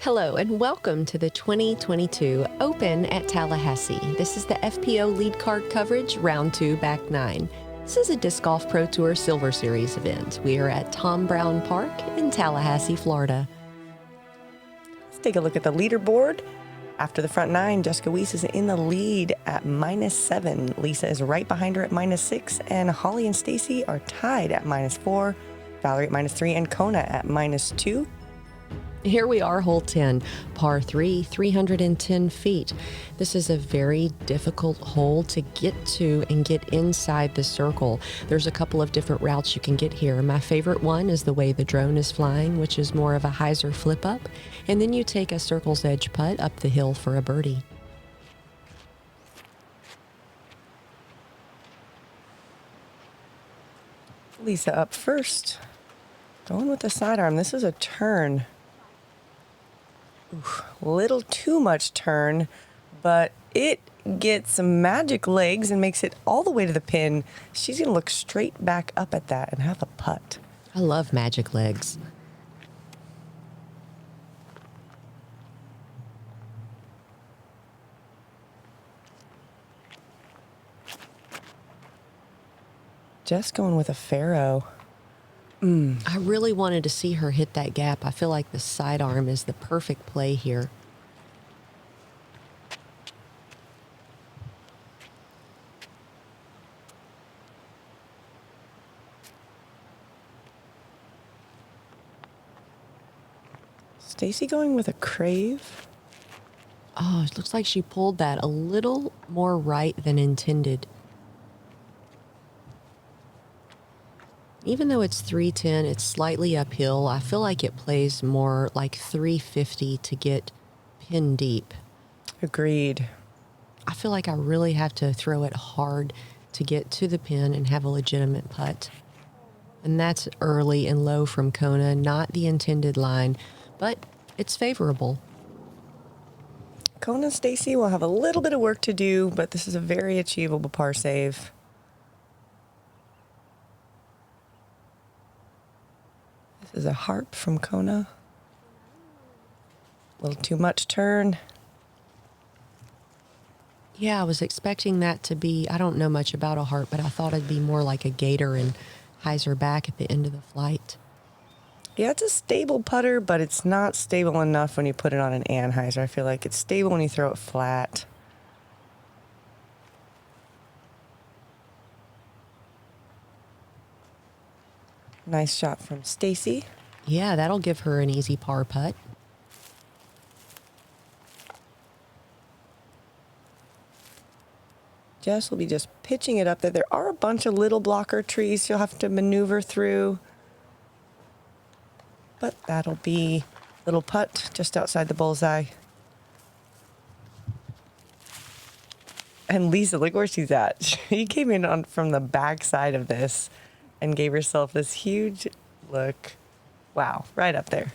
Hello and welcome to the 2022 Open at Tallahassee. This is the FPO lead card coverage, round 2, back 9. This is a Disc Golf Pro Tour Silver Series event. We are at Tom Brown Park in Tallahassee, Florida. Let's take a look at the leaderboard. After the front 9, Jessica Weese is in the lead at -7. Lisa is right behind her at -6, and Holly and Stacie are tied at -4. Valerie at -3, and Kona at -2. Here we are, hole 10, par 3, 310 feet. This is a very difficult hole to get to and get inside the circle. There's a couple of different routes you can get here. My favorite one is the way the drone is flying, which is more of a hyzer flip up, and then you take a circle's edge putt up the hill for a birdie. Lisa up first, going with the sidearm. This is a turn. Little too much turn, but it gets some magic legs and makes it all the way to the pin. She's going to look straight back up at that and have a putt. I love magic legs. Just going with a faro. I really wanted to see her hit that gap. I feel like the sidearm is the perfect play here. Stacie going with a crave. Oh, it looks like she pulled that a little more right than intended. Even though it's 310, it's slightly uphill. I feel like it plays more like 350 to get pin deep. Agreed. I feel like I really have to throw it hard to get to the pin and have a legitimate putt. And that's early and low from Kona, not the intended line, but it's favorable. Kona and Stacie will have a little bit of work to do, but this is a very achievable par save. This is a harp from Kona. A little too much turn. Yeah, I was expecting that to be, I don't know much about a harp, but I thought it'd be more like a gator and hyzer back at the end of the flight. Yeah, it's a stable putter, but it's not stable enough when you put it on an anhyzer. I feel like it's stable when you throw it flat. Nice shot from Stacie. Yeah, that'll give her an easy par putt. Jess will be just pitching it up there. There are a bunch of little blocker trees she'll have to maneuver through. But that'll be a little putt just outside the bullseye. And Lisa, look where she's at. She came in on from the back side of this and gave herself this huge look. Wow, right up there.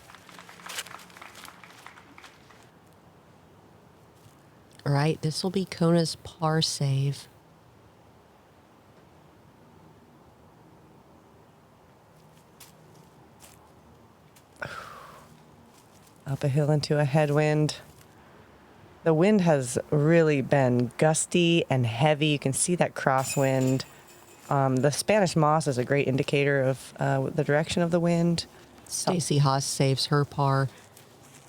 All right, this will be Kona's par save. Up a hill into a headwind. The wind has really been gusty and heavy. You can see that crosswind. The Spanish moss is a great indicator of the direction of the wind. Stacie Hass saves her par.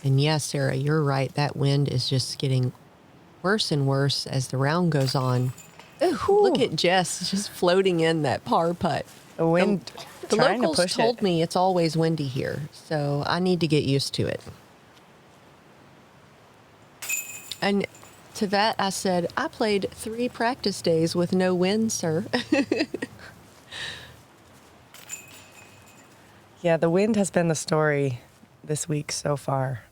And yes, Sarah, you're right. That wind is just getting worse and worse as the round goes on. Ooh, look at Jess just floating in that par putt. The wind The trying to locals push told it. me it's always windy here, so I need to get used to it. And to that, I said, I played 3 practice days with no wind, sir. Yeah, the wind has been the story this week so far.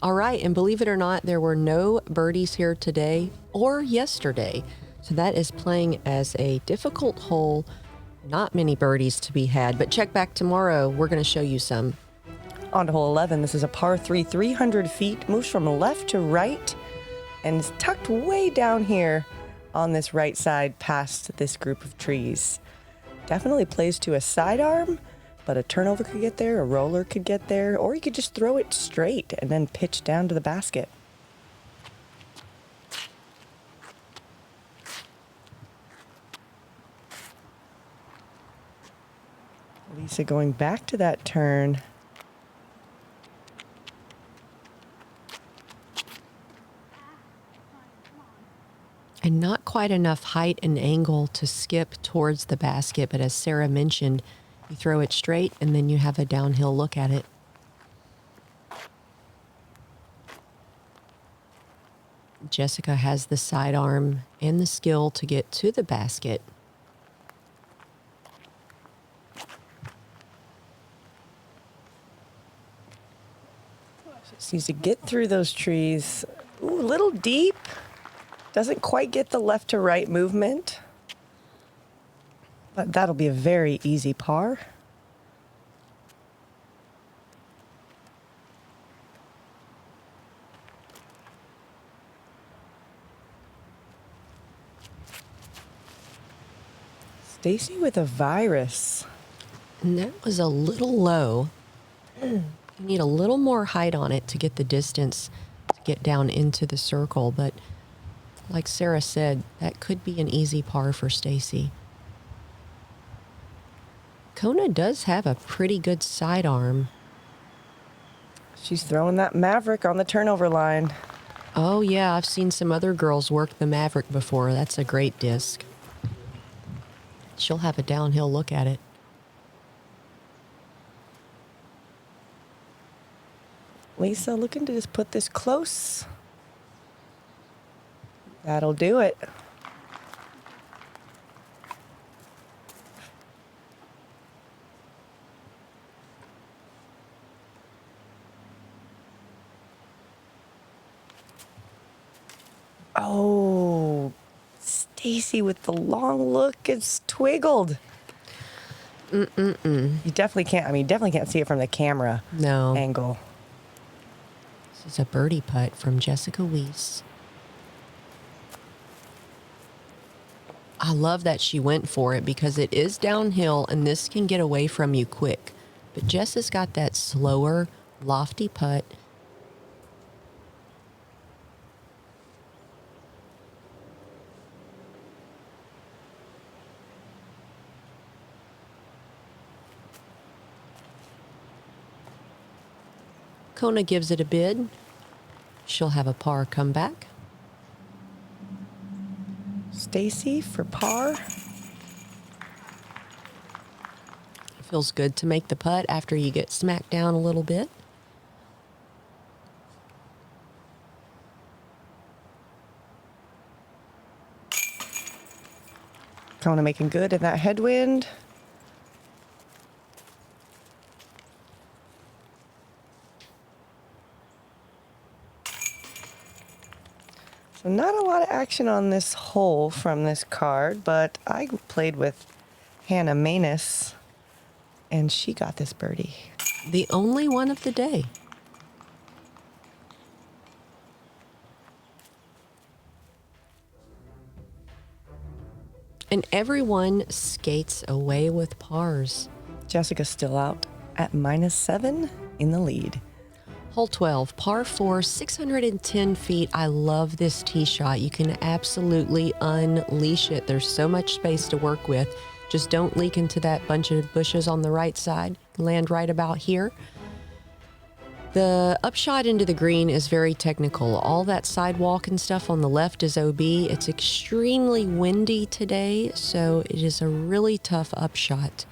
All right, and believe it or not, there were no birdies here today or yesterday. So that is playing as a difficult hole. Not many birdies to be had, but check back tomorrow. We're going to show you some. On to hole 11. This is a par 3, 300 feet, moves from left to right, and is tucked way down here on this right side past this group of trees. Definitely plays to a sidearm, But a turnover could get there, a roller could get there, or you could just throw it straight and then pitch down to the basket. Lisa going back to that turn. And not quite enough height and angle to skip towards the basket, but as Sarah mentioned, you throw it straight and then you have a downhill look at it. Jessica has the sidearm and the skill to get to the basket. Just needs to get through those trees. Ooh, a little deep. Doesn't quite get the left to right movement. But that'll be a very easy par. Stacie with a virus. And that was a little low. You need a little more height on it to get the distance to get down into the circle. But like Sarah said, that could be an easy par for Stacie. Kona does have a pretty good sidearm. She's throwing that Maverick on the turnover line. Oh yeah, I've seen some other girls work the Maverick before. That's a great disc. She'll have a downhill look at it. Lisa looking to just put this close. That'll do it. Oh, Stacie with the long look is twiggled. You definitely can't, you definitely can't see it from the camera angle. This is a birdie putt from Jessica Weese. I love that she went for it because it is downhill and this can get away from you quick. But Jess has got that slower, lofty putt. Kona gives it a bid. She'll have a par comeback. Stacie for par. Feels good to make the putt after you get smacked down a little bit. Kona making good in that headwind. So not a lot of action on this hole from this card, but I played with Kona Panis, and she got this birdie. The only one of the day. And everyone skates away with pars. Jessica's still out at -7 in the lead. Hole 12, par 4, 610 feet. I love this tee shot. You can absolutely unleash it. There's so much space to work with. Just don't leak into that bunch of bushes on the right side. Land right about here. The upshot into the green is very technical. All that sidewalk and stuff on the left is OB. It's extremely windy today, so it is a really tough upshot.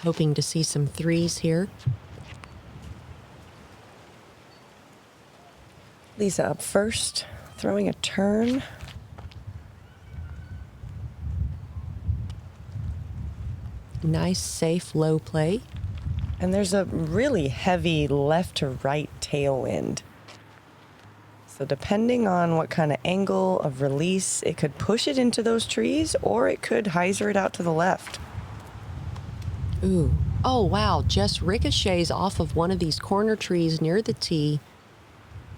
Hoping to see some threes here. Lisa up first, throwing a turn. Nice, safe, low play. And there's a really heavy left to right tailwind. So depending on what kind of angle of release, it could push it into those trees or it could hyzer it out to the left. Ooh. Oh, wow. Just ricochets off of one of these corner trees near the tee.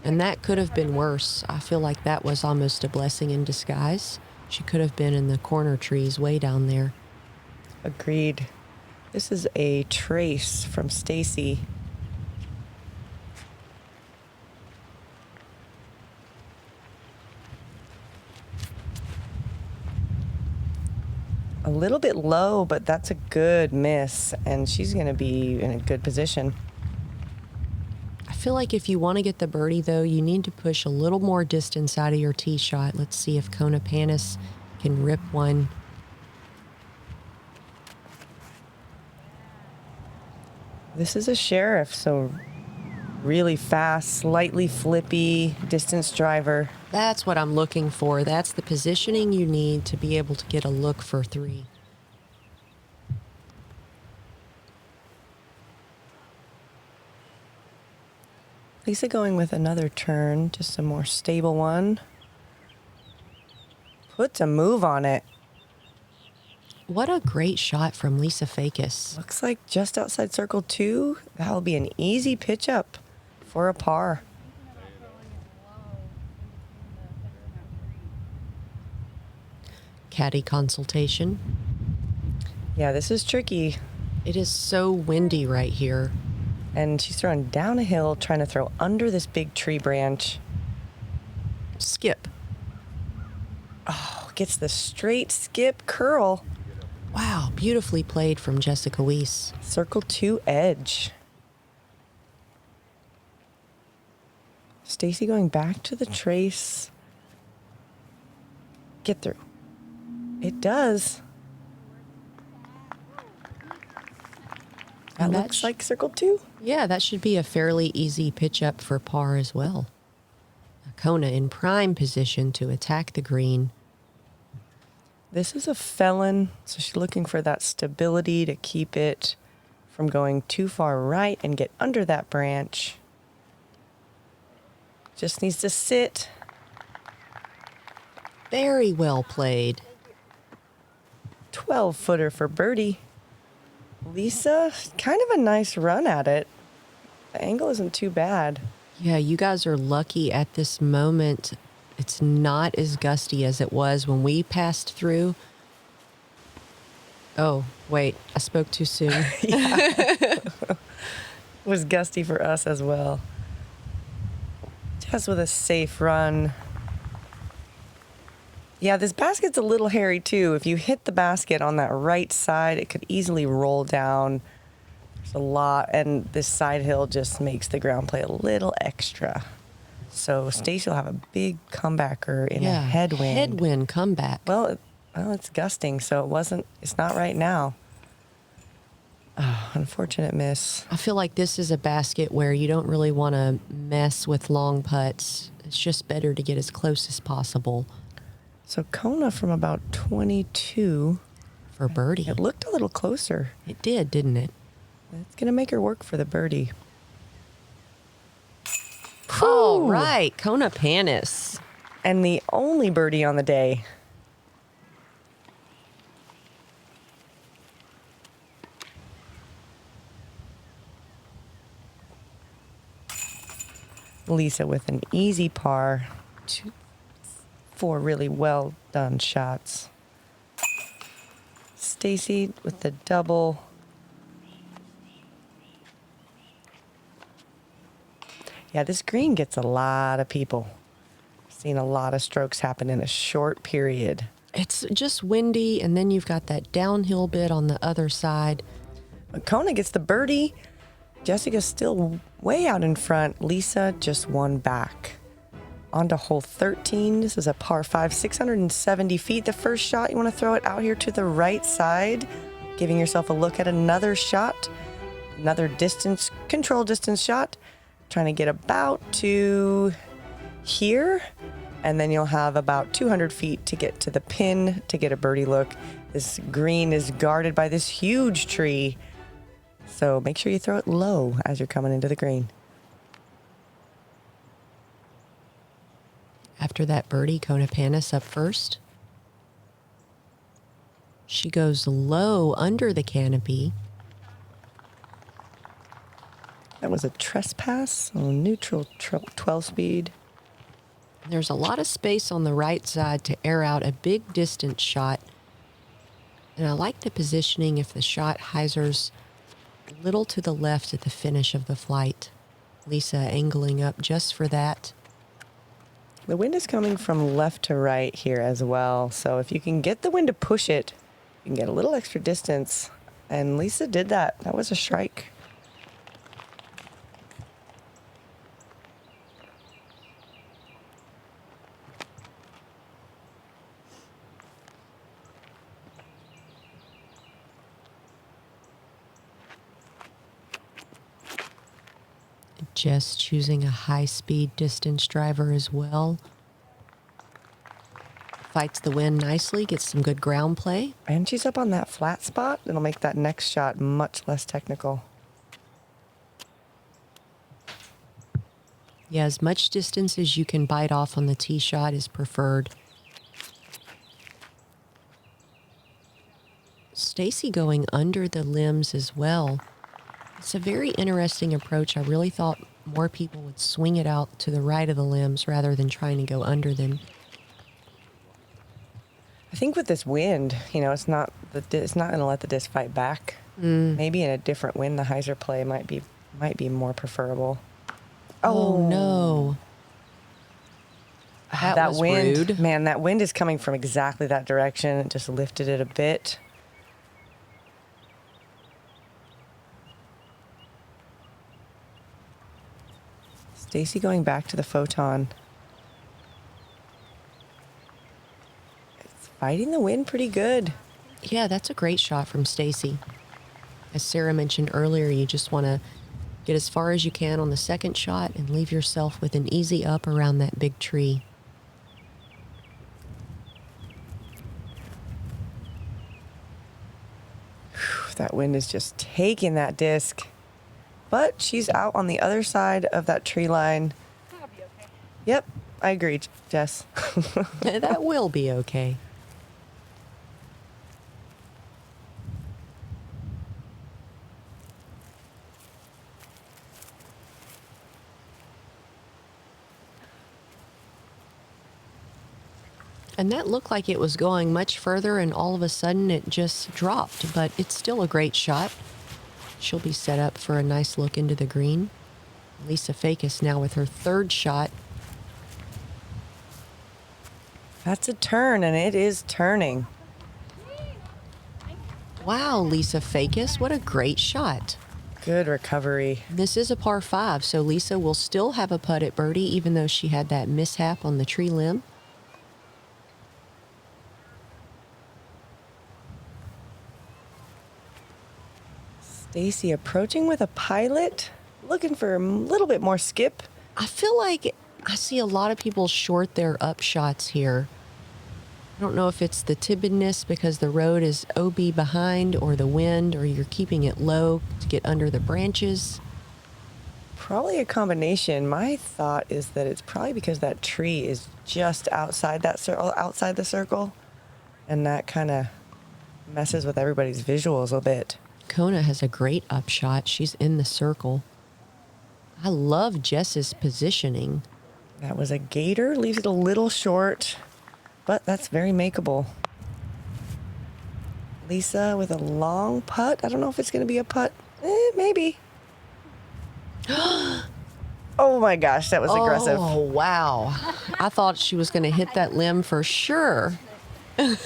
And that could have been worse. I feel like that was almost a blessing in disguise. She could have been in the corner trees way down there. Agreed. This is a trace from Stacie. A little bit low, but that's a good miss, and she's going to be in a good position. I feel like if you want to get the birdie, though, you need to push a little more distance out of your tee shot. Let's see if Kona Panis can rip one. This is a sheriff, so really fast, slightly flippy, distance driver. That's what I'm looking for. That's the positioning you need to be able to get a look for 3. Lisa going with another turn, just a more stable one. Puts a move on it. What a great shot from Lisa Fajkus. Looks like just outside circle 2. That'll be an easy pitch up for a par. Caddy consultation. Yeah, this is tricky. It is so windy right here. And she's throwing down a hill, trying to throw under this big tree branch. Skip. Oh, gets the straight skip curl. Wow, beautifully played from Jessica Weese. Circle 2 edge. Stacie going back to the trace. Get through. It does. That And looks like circle 2. Yeah, that should be a fairly easy pitch up for par as well. Kona in prime position to attack the green. This is a felon, so she's looking for that stability to keep it from going too far right and get under that branch. Just needs to sit. Very well played. 12-footer for birdie. Lisa, kind of a nice run at it. The angle isn't too bad. Yeah, you guys are lucky at this moment. It's not as gusty as it was when we passed through. Oh, wait, I spoke too soon. It was gusty for us as well. Just with a safe run. Yeah, this basket's a little hairy too. If you hit the basket on that right side, it could easily roll down. There's a lot, and this side hill just makes the ground play a little extra. So Stacie will have a big comebacker in a headwind. Headwind comeback. Well, it's gusting, so it's not right now. Oh, unfortunate miss. I feel like this is a basket where you don't really want to mess with long putts. It's just better to get as close as possible. So Kona from about 22. For birdie. It looked a little closer. It did, didn't it? It's going to make her work for the birdie. All right, Kona Panis. And the only birdie on the day. Lisa with an easy par. 4 really well done shots. Stacie with the double. Yeah, this green gets a lot of people. Seen a lot of strokes happen in a short period. It's just windy, and then you've got that downhill bit on the other side. Kona gets the birdie. Jessica's still way out in front. Lisa just one back. On to hole 13. This is a par 5, 670 feet. The first shot, you want to throw it out here to the right side, giving yourself a look at another shot, another distance, control distance shot, trying to get about to here, and then you'll have about 200 feet to get to the pin to get a birdie look. This green is guarded by this huge tree, so make sure you throw it low as you're coming into the green. After that birdie, Kona Panis up first. She goes low under the canopy. That was a trespass on neutral 12 speed. There's a lot of space on the right side to air out a big distance shot. And I like the positioning if the shot hyzers a little to the left at the finish of the flight. Lisa angling up just for that. The wind is coming from left to right here as well. So if you can get the wind to push it, you can get a little extra distance. And Lisa did that. That was a strike. Jess choosing a high-speed distance driver as well. Fights the wind nicely, gets some good ground play. And she's up on that flat spot. It'll make that next shot much less technical. Yeah, as much distance as you can bite off on the tee shot is preferred. Stacie going under the limbs as well. It's a very interesting approach. I really thought more people would swing it out to the right of the limbs rather than trying to go under them. I think with this wind, it's not going to let the disc fight back. Maybe in a different wind, the hyzer play might be more preferable. Oh no. That was wind, rude. Man, that wind is coming from exactly that direction. It just lifted it a bit. Stacie going back to the photon. It's fighting the wind pretty good. Yeah, that's a great shot from Stacie. As Sarah mentioned earlier, you just want to get as far as you can on the second shot and leave yourself with an easy up around that big tree. Whew, that wind is just taking that disc. But she's out on the other side of that tree line. That'll be okay. Yep, I agree, Jess. That will be okay. And that looked like it was going much further, and all of a sudden it just dropped. But it's still a great shot. She'll be set up for a nice look into the green. Lisa Fajkus now with her third shot. That's a turn, and it is turning. Wow, Lisa Fajkus, what a great shot. Good recovery. This is a par 5, so Lisa will still have a putt at birdie, even though she had that mishap on the tree limb. Stacie approaching with a pilot, looking for a little bit more skip. I feel like I see a lot of people short their up shots here. I don't know if it's the tibbedness because the road is OB behind, or the wind, or you're keeping it low to get under the branches. Probably a combination. My thought is that it's probably because that tree is just outside that outside the circle, and that kind of messes with everybody's visuals a bit. Kona has a great up shot. She's in the circle. I love Jess's positioning. That was a gator, leaves it a little short, but that's very makeable. Lisa with a long putt. I don't know if it's going to be a putt. Maybe. Oh my gosh, that was aggressive. Oh, wow. I thought she was going to hit that limb for sure. I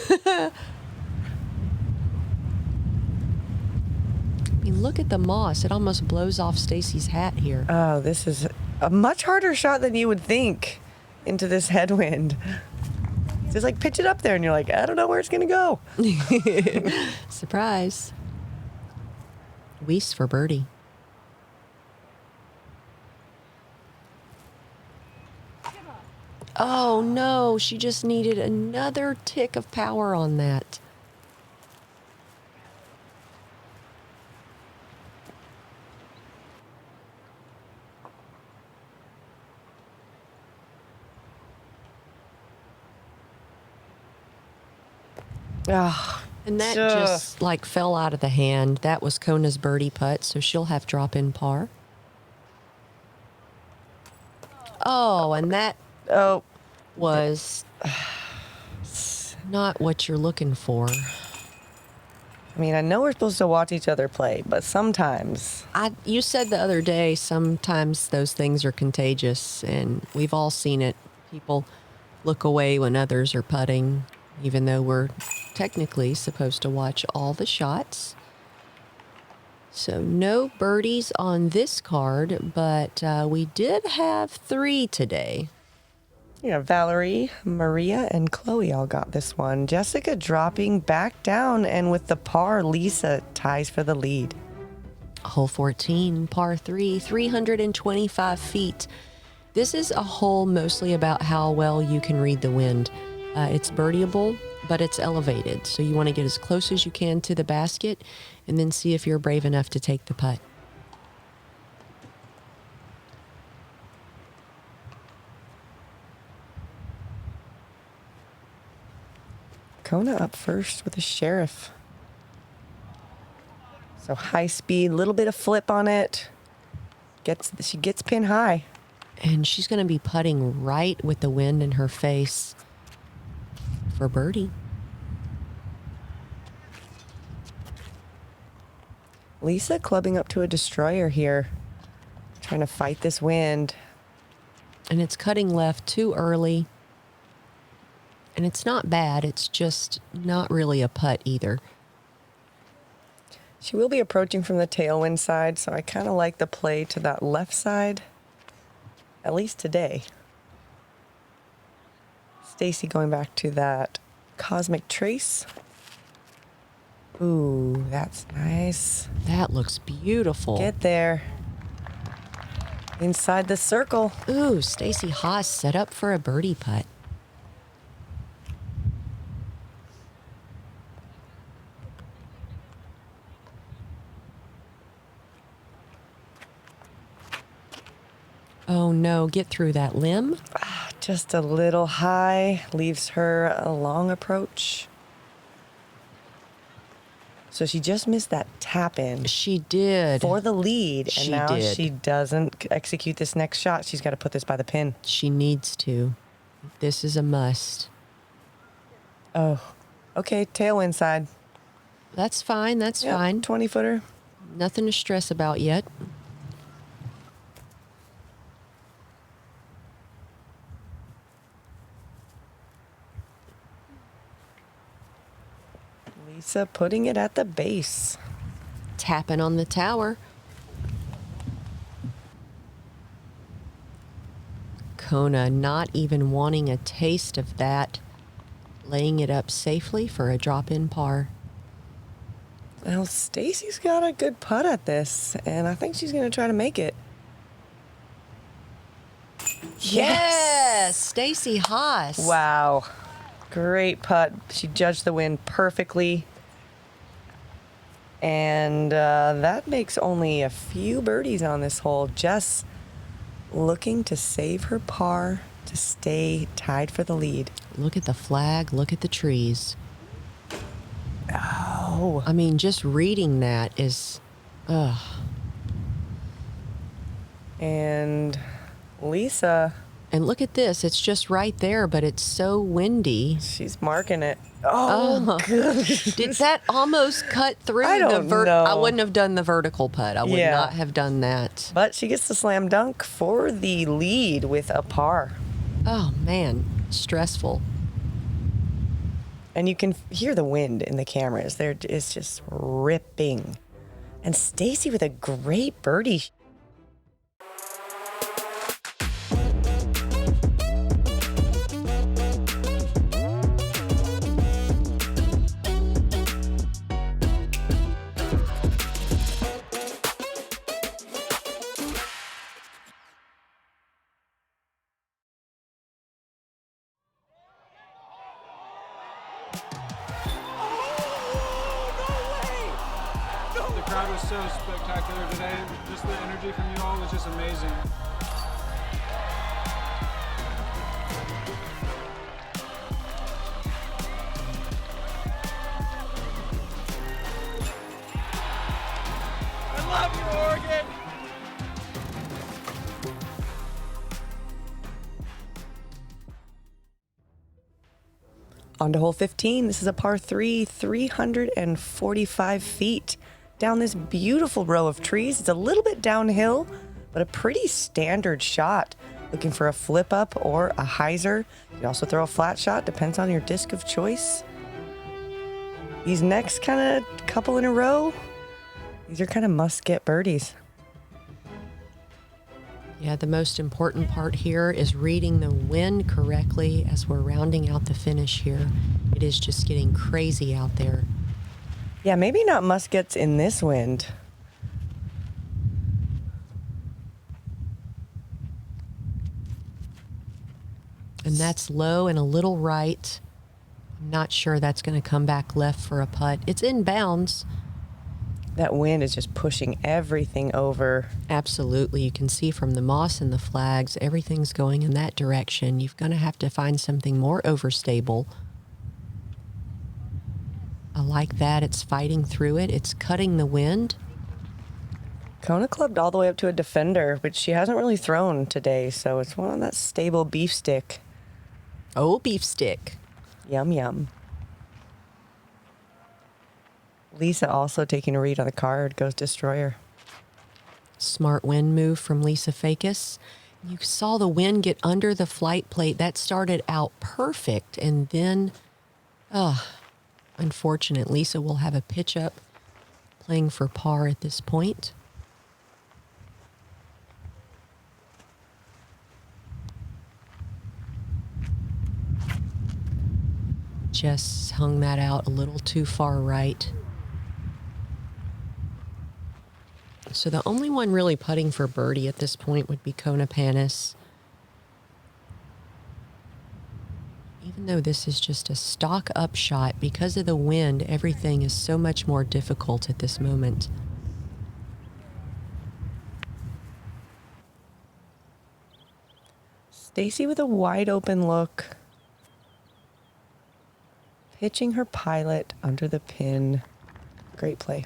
mean, look at the moss. It almost blows off Stacie's hat here. Oh, this is a much harder shot than you would think into this headwind. Just like pitch it up there and you're like, I don't know where it's going to go. Surprise. Weese for birdie. Oh, no. She just needed another tick of power on that. Oh, And that just like fell out of the hand. That was Kona's birdie putt, so she'll have drop in par. Oh, and that was not what you're looking for. I mean, I know we're supposed to watch each other play, but sometimes. You said the other day, sometimes those things are contagious, and we've all seen it. People look away when others are putting, even though we're technically supposed to watch all the shots. So no birdies on this card, but we did have 3 today. Yeah, Valerie, Maria, and Chloe all got this one. Jessica dropping back down, and with the par, Lisa ties for the lead. Hole 14, par 3, 325 feet. This is a hole mostly about how well you can read the wind. It's birdieable, but it's elevated, so you want to get as close as you can to the basket and then see if you're brave enough to take the putt. Kona up first with the Sheriff. So high speed, little bit of flip on it. She gets pin high. And she's going to be putting right with the wind in her face for birdie. Lisa clubbing up to a destroyer here, trying to fight this wind. And it's cutting left too early. And it's not bad. It's just not really a putt either. She will be approaching from the tailwind side, so I kind of like the play to that left side, at least today. Stacie going back to that Cosmic Trace. Ooh, that's nice. That looks beautiful. Get there. Inside the circle. Ooh, Stacie Hass set up for a birdie putt. Oh no, get through that limb. Just a little high, leaves her a long approach. So she just missed that tap in. She did. For the lead. She and now did. she doesn't execute this next shot. She's got to put this by the pin. She needs to. This is a must. Oh, okay, tailwind side. That's fine, that's Yep, fine. 20-footer. Nothing to stress about yet. Lisa putting it at the base. Tapping on the tower. Kona not even wanting a taste of that. Laying it up safely for a drop-in par. Well, Stacie's got a good putt at this, and I think she's going to try to make it. Yes! Stacie Hass. Wow. Great putt. She judged the wind perfectly. And that makes only a few birdies on this hole. Jess looking to save her par to stay tied for the lead. Look at the flag. Look at the trees. Oh. I mean, just reading that is... Ugh. And Lisa... And look at this. It's just right there, but it's so windy. She's marking it. Oh, goodness. Did that almost cut through I don't know. I wouldn't have done the vertical putt. I would not have done that. But she gets the slam dunk for the lead with a par. Oh, man. Stressful. And you can hear the wind in the cameras. There is just ripping. And Stacie with a great birdie. The crowd was so spectacular today. Just the energy from you all was just amazing. I love you, Oregon! On to hole 15. This is a par 3, 345 feet down this beautiful row of trees. It's a little bit downhill, but a pretty standard shot. Looking for a flip up or a hyzer. You can also throw a flat shot, depends on your disc of choice. These next kind of couple in a row, these are kind of must get birdies. Yeah, the most important part here is reading the wind correctly as we're rounding out the finish here. It is just getting crazy out there. Yeah, maybe not must gets in this wind. And that's low and a little right. I'm not sure that's going to come back left for a putt. It's in bounds. That wind is just pushing everything over. Absolutely. You can see from the moss and the flags, everything's going in that direction. You're going to have to find something more overstable. I like that. It's fighting through it. It's cutting the wind. Kona clubbed all the way up to a defender, which she hasn't really thrown today, so it's one on that stable beef stick. Oh, beef stick. Yum, yum. Lisa also taking a read on the card, goes Destroyer. Smart wind move from Lisa Fajkus. You saw the wind get under the flight plate. That started out perfect, and then, unfortunate. Lisa will have a pitch up playing for par at this point. Just hung that out a little too far right. So the only one really putting for birdie at this point would be Kona Panis. Even though this is just a stock up shot, because of the wind, everything is so much more difficult at this moment. Stacie with a wide open look. Pitching her pilot under the pin. Great play.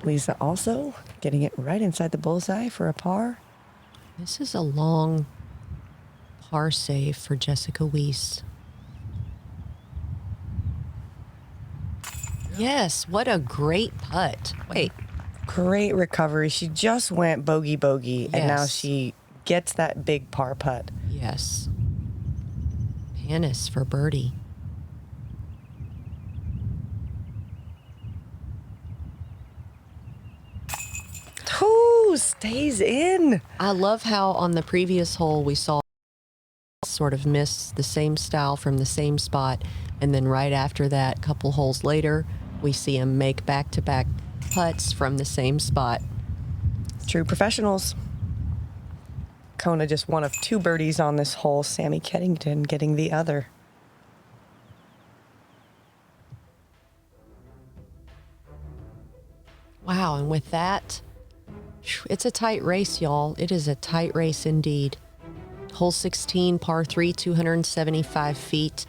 Lisa also getting it right inside the bullseye for a par. This is a long par save for Jessica Weese. Yes, what a great putt. Wait. Great recovery. She just went bogey, and now Yes. she gets that big par putt. Yes. Panis for birdie. Ooh, stays in. I love how on the previous hole we saw sort of miss the same style from the same spot, and then right after that, couple holes later, we see him make back-to-back putts from the same spot. True professionals. Kona just one of 2 birdies on this hole. Sammy Keddington getting the other. Wow, and with that, it's a tight race, y'all. It is a tight race indeed. Hole 16, par 3, 275 feet.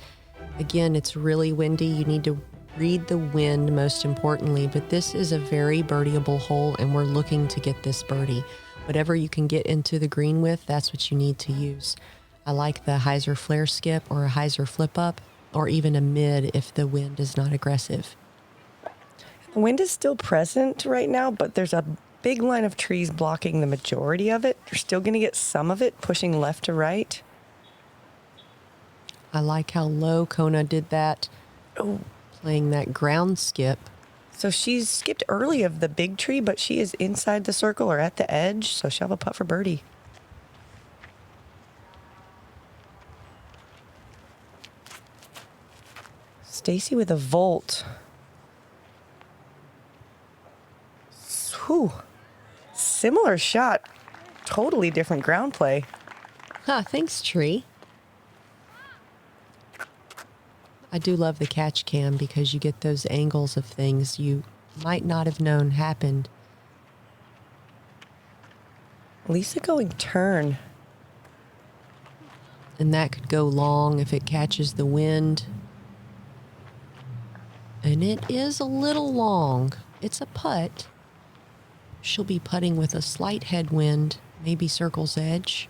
Again, it's really windy. You need to read the wind most importantly, but this is a very birdieable hole, and we're looking to get this birdie. Whatever you can get into the green with, that's what you need to use. I like the hyzer flare skip or a hyzer flip up, or even a mid if the wind is not aggressive. The wind is still present right now, but there's a big line of trees blocking the majority of it. You're still going to get some of it pushing left to right. I like how low Kona did that, playing that ground skip. So she's skipped early of the big tree, but she is inside the circle or at the edge, so she'll have a putt for birdie. Stacie with a volt. Whew. Similar shot. Totally different ground play. Thanks, Tree. I do love the catch cam because you get those angles of things you might not have known happened. Lisa going turn. And that could go long if it catches the wind. And it is a little long. It's a putt. She'll be putting with a slight headwind, maybe circle's edge.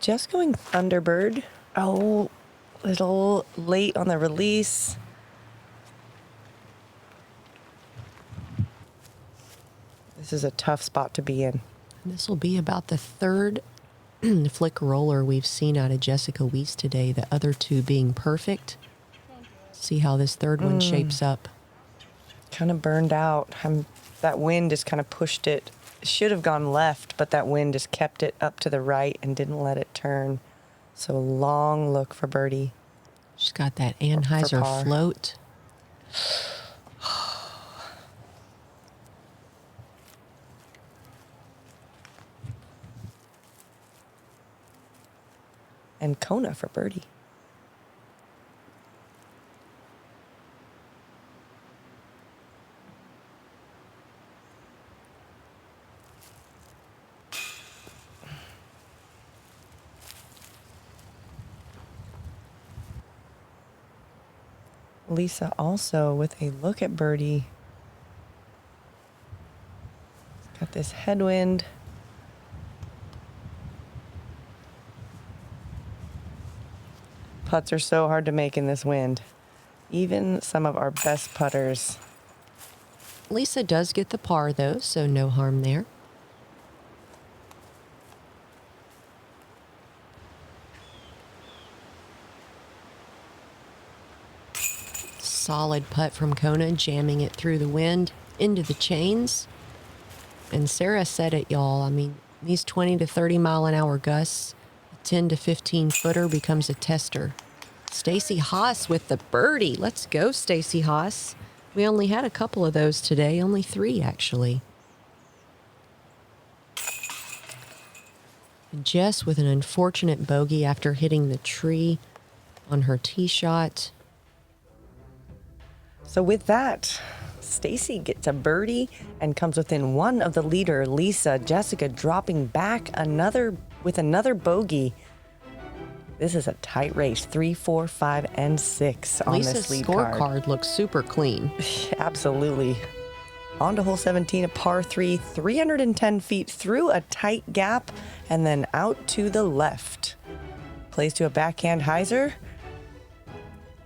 Just going Thunderbird. Oh, little late on the release. This is a tough spot to be in. This will be about the third flick roller we've seen out of Jessica Weese today, the other two being perfect. See how this third one shapes up. Kind of burned out. That wind just kind of pushed it. It should have gone left, but that wind just kept it up to the right and didn't let it turn. So long look for birdie. She's got that Anheuser par. float. And Kona for birdie. Lisa also with a look at birdie. Got this headwind. Putts are so hard to make in this wind. Even some of our best putters. Lisa does get the par, though, so no harm there. Solid putt from Kona, jamming it through the wind into the chains. And Sarah said it, y'all. I mean, these 20 to 30 mile an hour gusts, a 10 to 15 footer becomes a tester. Stacie Hass with the birdie. Let's go, Stacie Hass. We only had a couple of those today, only 3 actually. Jess with an unfortunate bogey after hitting the tree on her tee shot. So with that, Stacie gets a birdie and comes within one of the leader, Lisa. Jessica dropping back with another bogey. This is a tight race, 3, 4, 5, and 6 on Lisa's this lead scorecard looks super clean. Absolutely. On to hole 17, a par 3, 310 feet through a tight gap, and then out to the left. Plays to a backhand hyzer.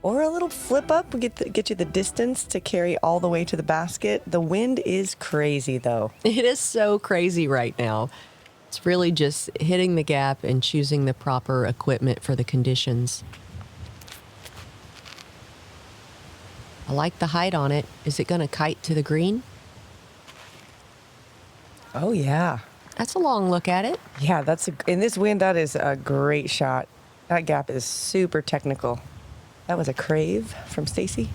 Or a little flip up, get you the distance to carry all the way to the basket. The wind is crazy, though. It is so crazy right now. It's really just hitting the gap and choosing the proper equipment for the conditions. I like the height on it. Is it going to kite to the green? Oh, yeah. That's a long look at it. Yeah, in this wind, that is a great shot. That gap is super technical. That was a crave from Stacie.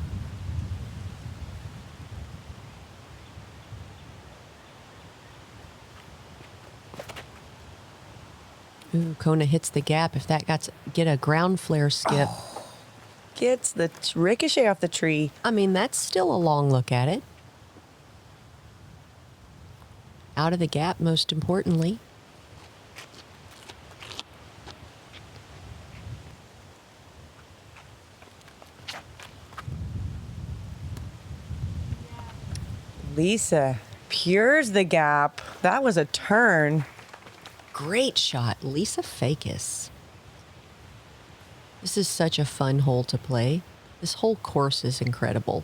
Ooh, Kona hits the gap. If that get a ground flare skip. Oh, gets the ricochet off the tree. I mean, that's still a long look at it. Out of the gap, most importantly. Lisa pures the gap. That was a turn. Great shot, Lisa Fajkus. This is such a fun hole to play. This whole course is incredible.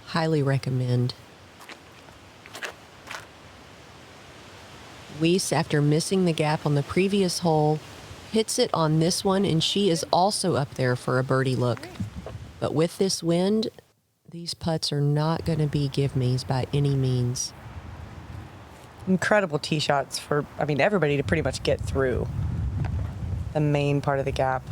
Highly recommend. Weese, after missing the gap on the previous hole, hits it on this one, and she is also up there for a birdie look. But with this wind, these putts are not going to be give-me's by any means. Incredible tee shots for, everybody to pretty much get through the main part of the gap.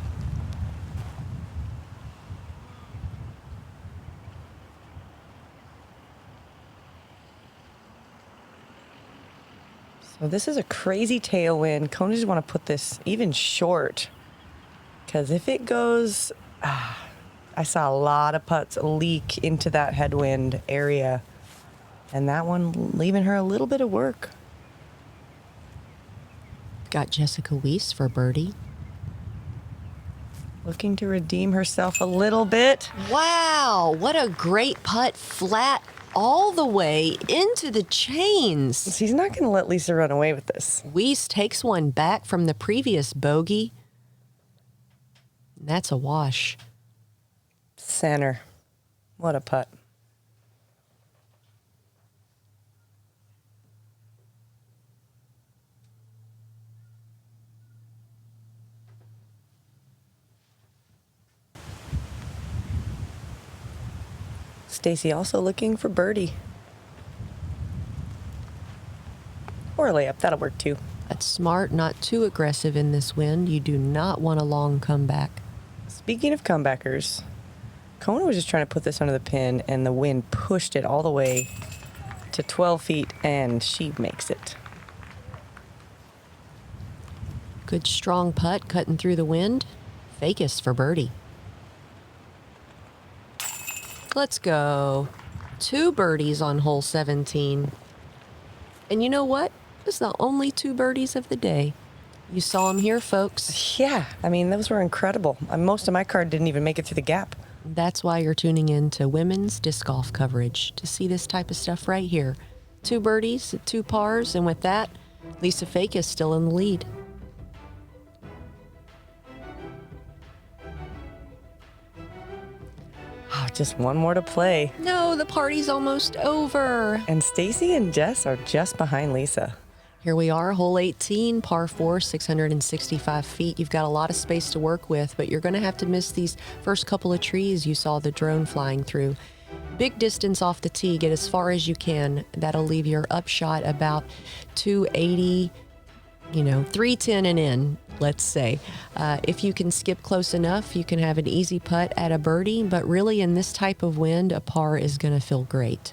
So this is a crazy tailwind. Kona just want to put this even short, because if it goes, I saw a lot of putts leak into that headwind area, and that one leaving her a little bit of work. Got Jessica Weese for birdie. Looking to redeem herself a little bit. Wow, what a great putt, flat all the way into the chains. He's not going to let Lisa run away with this. Weese takes one back from the previous bogey. That's a wash. Center. What a putt. Stacie also looking for birdie. Or a layup, that'll work too. That's smart, not too aggressive in this wind. You do not want a long comeback. Speaking of comebackers, Kona was just trying to put this under the pin, and the wind pushed it all the way to 12 feet, and she makes it. Good strong putt cutting through the wind. Fajkus for birdie. Let's go. 2 birdies on hole 17. And you know what? It's the only 2 birdies of the day. You saw them here, folks. Yeah, I mean, those were incredible. Most of my card didn't even make it through the gap. That's why you're tuning in to women's disc golf coverage, to see this type of stuff right here. 2 birdies, 2 pars, and with that, Lisa Fajkus still in the lead. Oh, just one more to play. No, the party's almost over. And Stacie and Jess are just behind Lisa. Here we are, hole 18, par 4, 665 feet. You've got a lot of space to work with, but you're going to have to miss these first couple of trees you saw the drone flying through. Big distance off the tee, get as far as you can. That'll leave your upshot about 280, 310 and in, let's say. If you can skip close enough, you can have an easy putt at a birdie, but really in this type of wind, a par is going to feel great.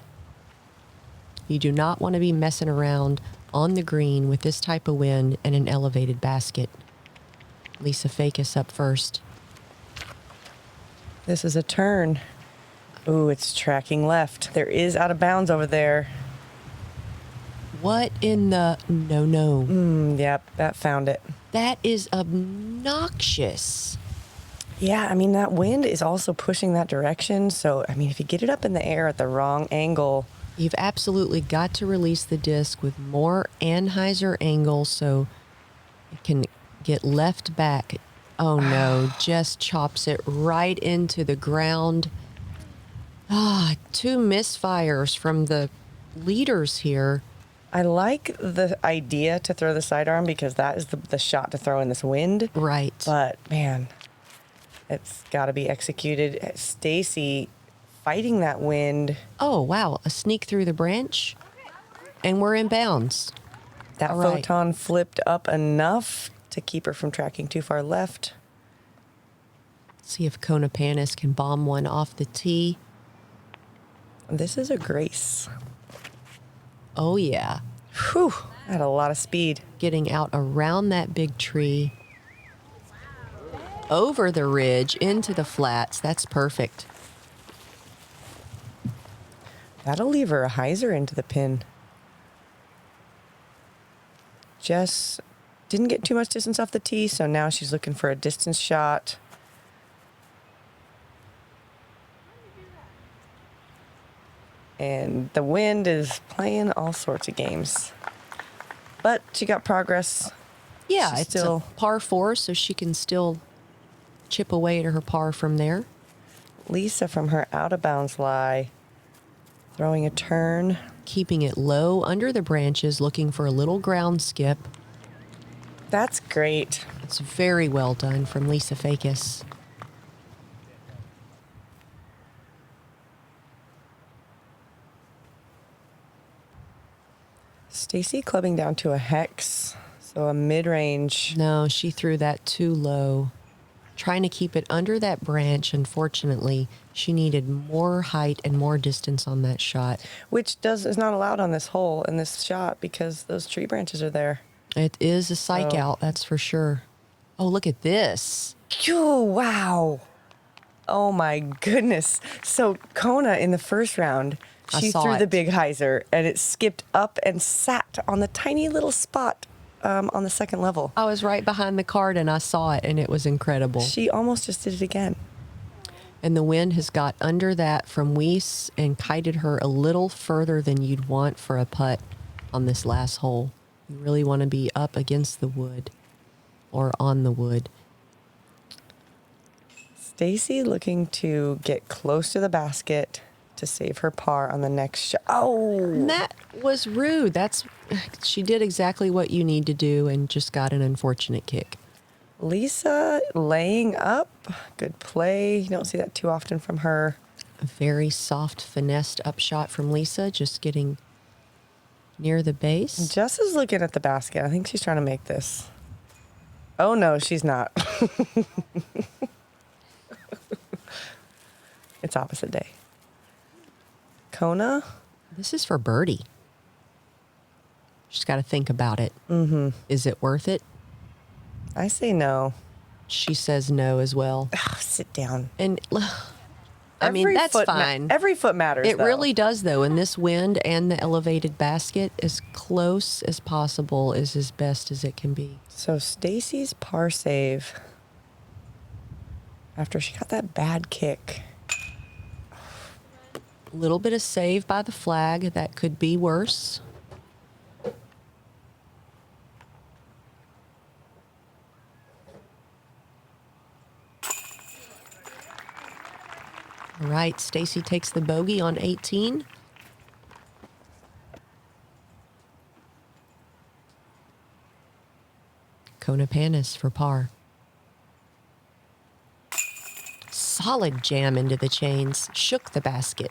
You do not want to be messing around on the green with this type of wind and an elevated basket. Lisa Fajkus up first. This is a turn. Ooh, it's tracking left. There is out of bounds over there. What in the... No. Yep, that found it. That is obnoxious. Yeah, I mean, that wind is also pushing that direction. So, I mean, if you get it up in the air at the wrong angle... You've absolutely got to release the disc with more Anheuser angle so it can get left back. Oh, no, just chops it right into the ground. 2 misfires from the leaders here. I like the idea to throw the sidearm because that is the shot to throw in this wind. Right. But, man, it's got to be executed. Stacie fighting that wind. Oh, wow. A sneak through the branch. And we're in bounds. That All right. photon flipped up enough to keep her from tracking too far left. See if Kona Panis can bomb one off the tee. This is a grace. Oh, yeah. Whew, had a lot of speed. Getting out around that big tree. Over the ridge, into the flats. That's perfect. That'll leave her a hyzer into the pin. Jess didn't get too much distance off the tee, so now she's looking for a distance shot. And the wind is playing all sorts of games. But she got progress. Yeah, She's it's still a par 4, so she can still chip away to her par from there. Lisa from her out of bounds lie. Throwing a turn. Keeping it low under the branches, looking for a little ground skip. That's great. It's very well done from Lisa Fajkus. Stacie clubbing down to a hex, so a mid-range. No, she threw that too low. Trying to keep it under that branch, unfortunately, she needed more height and more distance on that shot. Which is not allowed on this hole in this shot because those tree branches are there. It is a psych Oh. out, that's for sure. Oh, look at this. Phew, wow. Oh my goodness. So Kona in the first round, I she saw threw the it. big hyzer and it skipped up and sat on the tiny little spot on the second level. I was right behind the cart and I saw it, and it was incredible. She almost just did it again. And the wind has got under that from Weese and kited her a little further than you'd want for a putt on this last hole. You really want to be up against the wood or on the wood. Stacie looking to get close to the basket to save her par on the next shot. Oh! And that was rude. She did exactly what you need to do and just got an unfortunate kick. Lisa laying up. Good play. You don't see that too often from her. A very soft, finessed upshot from Lisa, just getting near the base. Jess is looking at the basket. I think she's trying to make this. Oh, no, she's not. It's opposite day. Kona? This is for birdie. She's got to think about it. Mm-hmm. Is it worth it? I say no. She says no as well. Ugh, sit down. And I mean, that's fine. Every foot matters, It though. really does, though. And this wind and the elevated basket, as close as possible, is as best as it can be. So Stacie's par save after she got that bad kick. A little bit of save by the flag. That could be worse. All right, Stacie takes the bogey on 18. Kona Panis for par. Solid jam into the chains, shook the basket.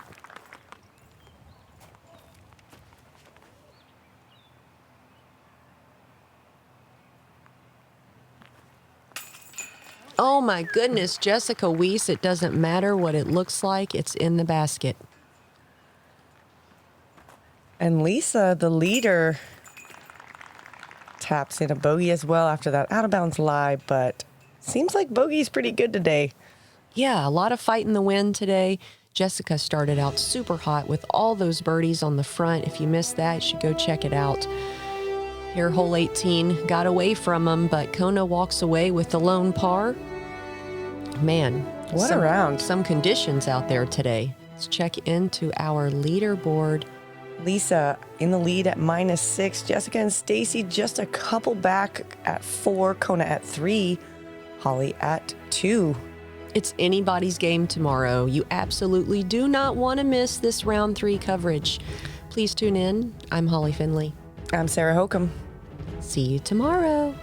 Oh my goodness, Jessica Weese, it doesn't matter what it looks like, it's in the basket. And Lisa, the leader, taps in a bogey as well after that out-of-bounds lie, but seems like bogey's pretty good today. Yeah, a lot of fight in the wind today. Jessica started out super hot with all those birdies on the front. If you missed that, you should go check it out. Here, hole 18 got away from him, but Kona walks away with the lone par. Man, What a round. Some conditions out there today. Let's check into our leaderboard. Lisa in the lead at -6. Jessica and Stacie just a couple back at 4. Kona at 3. Holly at 2. It's anybody's game tomorrow. You absolutely do not want to miss this round 3 coverage. Please tune in. I'm Holly Finley. I'm Sarah Hokum. See you tomorrow.